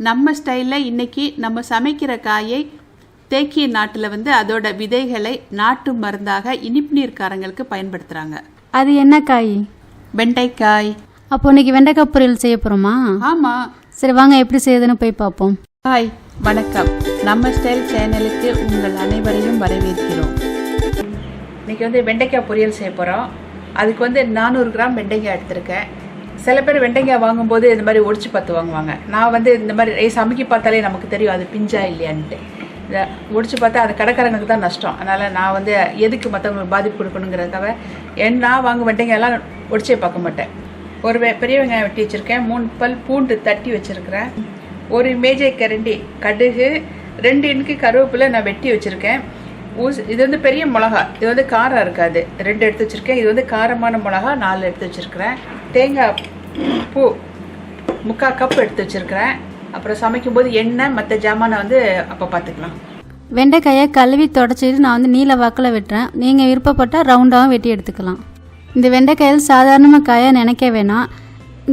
நம்ம ஸ்டைலில் இன்றைக்கி நம்ம சமைக்கிற காயை தேக்கிய நாட்டில் வந்து அதோட விதைகளை நாட்டு மருந்தாக இனிப்பு நீர்க்காரங்களுக்கு பயன்படுத்துகிறாங்க. அது என்ன காய்? வெண்டைக்காய். அப்போ இன்னைக்கு வெண்டைக்காய் பொரியல் செய்ய போகிறோமா? ஆமாம். சரி வாங்க எப்படி செய்யுதுன்னு போய் பார்ப்போம். ஹாய், வணக்கம். நம்ம ஸ்டைல் சேனலுக்கு உங்கள் அனைவரையும் வரவேற்கிறோம். இன்றைக்கி வந்து வெண்டைக்காய் பொரியல் செய்ய போகிறோம். அதுக்கு வந்து 400 கிராம் வெண்டைக்காய் எடுத்திருக்கேன். சில பேர் வெண்டைக்காய் வாங்கும்போது இந்த மாதிரி ஒடிச்சு பார்த்து வாங்குவாங்க. நான் வந்து இந்த மாதிரி சமைக்க பார்த்தாலே நமக்கு தெரியும் அது பிஞ்சா இல்லையான்ட்டு. இதை ஒடிச்சு பார்த்தா அது கடைக்காரங்களுக்கு தான் நஷ்டம். அதனால் நான் வந்து எதுக்கு மற்றவங்களுக்கு பாதிப்பு கொடுக்கணுங்கிறதுக்காக நான் வாங்க வெண்டைக்காயெல்லாம் ஒடிச்சே பார்க்க மாட்டேன். ஒரு பெரிய வெங்காயம் வெட்டி வச்சுருக்கேன். 3 பல் பூண்டு தட்டி வச்சுருக்கிறேன். ஒரு மேஜை கரண்டி கடுகு, 2 இன்க்கு கருவேப்பிலை நான் வெட்டி வச்சுருக்கேன். இது வந்து பெரிய மிளகா, இது வந்து காரம் இருக்காது, 2 எடுத்து வச்சுருக்கேன். இது வந்து காரமான மிளகா 4 எடுத்து வச்சுருக்கிறேன். தேங்காய் பூ 3/4 கப் எடுத்து வச்சுருக்கிறேன். அப்புறம் சமைக்கும்போது எண்ணெய் மற்ற ஜாமானை வந்து அப்போ பார்த்துக்கலாம். வெண்டைக்காயை கழுவி தொடச்சிட்டு நான் வந்து நீல வாக்கில் வெட்டுறேன். நீங்கள் விருப்பப்பட்டால் ரவுண்டாகவும் வெட்டி எடுத்துக்கலாம். இந்த வெண்டைக்காயில் சாதாரணமாக காயாக நினைக்க வேணாம்.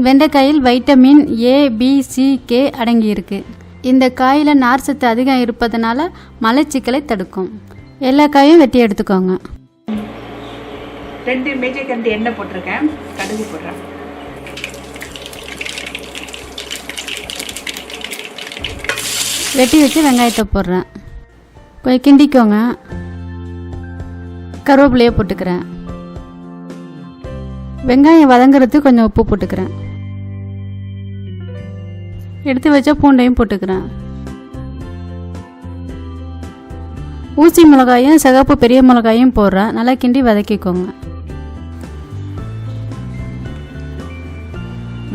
வெண்டைக்காயில் vitamin A, B, C, K அடங்கியிருக்கு. இந்த காயில் நார் சத்து அதிகம் இருப்பதனால மலச்சிக்கலை தடுக்கும். எல்லா காயும் வெட்டி எடுத்துக்கோங்க. 2 மேஜை கரண்டி எண்ணெய் போட்டிருக்கேன். கடுகு போடுறேன். வெட்டி வச்சு வெங்காயத்தை போடுறேன். கொஞ்சம் கிண்டிக்கோங்க. கருவேப்பிலையை போட்டுக்கிறேன். வெங்காயம் வதங்குறதுக்கு கொஞ்சம் உப்பு போட்டுக்கிறேன். எடுத்து வச்ச பூண்டையும் போட்டுக்கிறேன். ஊசி மிளகாயும் சிகப்பு பெரிய மிளகாயும் போடுறேன். நல்லா கிண்டி வதக்கிக்கோங்க.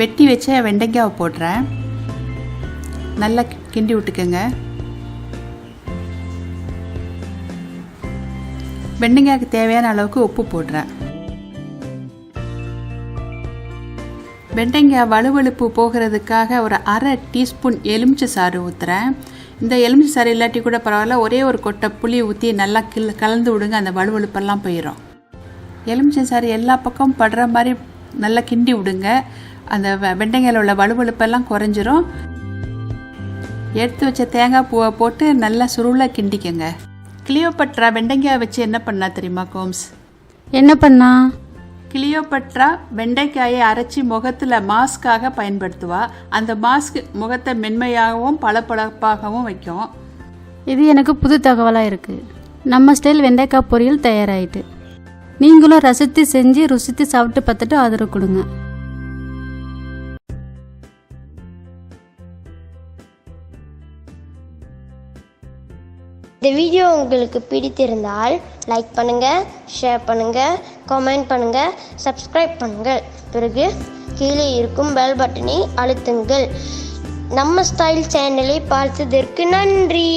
வெட்டி வச்ச வெண்டைக்காவை போடுறேன். நல்லா கிண்டி விட்டுக்கோங்க. வெண்டைக்காய்க்கு தேவையான அளவுக்கு உப்பு போடுறேன். வெண்டைக்காய் வலுவழுப்பு போகிறதுக்காக ஒரு 1/2 டீஸ்பூன் எலுமிச்சை சாறு ஊற்றுறேன். இந்த எலுமிச்சை சாறு இல்லாட்டி கூட பரவாயில்ல, ஒரே ஒரு கொட்டை புளி ஊற்றி நல்லா கலந்து விடுங்க. அந்த வலுவழுப்பெல்லாம் போயிடும். எலுமிச்சை சாறு எல்லா பக்கமும் படுற மாதிரி நல்லா கிண்டி விடுங்க. அந்த வெண்டைக்காயில் உள்ள வலுவழுப்பெல்லாம் குறைஞ்சிரும். எடுத்து வச்ச தேங்காய் பூவை போட்டு நல்லா சுருளை கிண்டிக்கங்க. கிளியோபட்ரா வெண்டைக்காய் வச்சு என்ன பண்ணா தெரியுமா கோம்ஸ்? என்ன பண்ணா? கிளியோபட்ரா வெண்டைக்காயை அரைச்சி முகத்தில் மாஸ்காக பயன்படுத்துவா. அந்த மாஸ்க் முகத்தை மென்மையாகவும் பளபளப்பாகவும் வைக்கும். இது எனக்கு புது தகவலாக இருக்குது. நம்ம ஸ்டைல் வெண்டைக்காய் பொரியல் தயாராகிட்டு. நீங்களும் ரசித்து செஞ்சு ருசித்து சாப்பிட்டு பார்த்துட்டு ஆதரவு கொடுங்க. இந்த வீடியோ உங்களுக்கு பிடித்திருந்தால் லைக் பண்ணுங்கள், ஷேர் பண்ணுங்கள், கமெண்ட் பண்ணுங்கள், சப்ஸ்கிரைப் பண்ணுங்கள். பிறகு கீழே இருக்கும் பெல் பட்டனை அழுத்துங்கள். நம்ம ஸ்டைல் சேனலை பார்த்ததற்கு நன்றி.